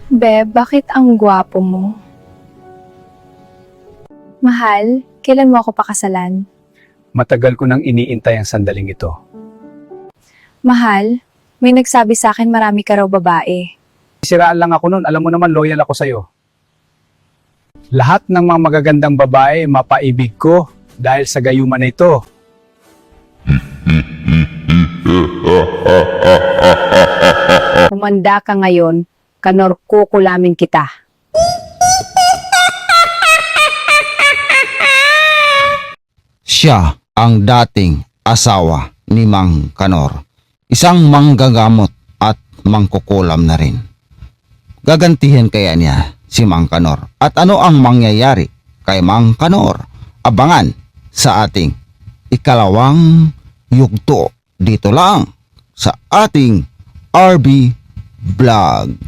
Beb, bakit ang gwapo mo? Mahal, kailan mo ako pakasalan? Matagal ko nang iniintay ang sandaling ito. Mahal, may nagsabi sa akin marami ka raw babae. Siraan lang ako noon, alam mo naman loyal ako sa'yo. Lahat ng mga magagandang babae mapaibig ko dahil sa gayuman na ito. Humanda ka ngayon, kanorkukulamin kita. Siya ang dating asawa ni Mang Kanor. Isang manggagamot at mangkukulam na rin. Gagantihan kaya niya si Mang Kanor? At ano ang mangyayari kay Mang Kanor? Abangan sa ating ikalawang yugto dito lang sa ating RB Vlog.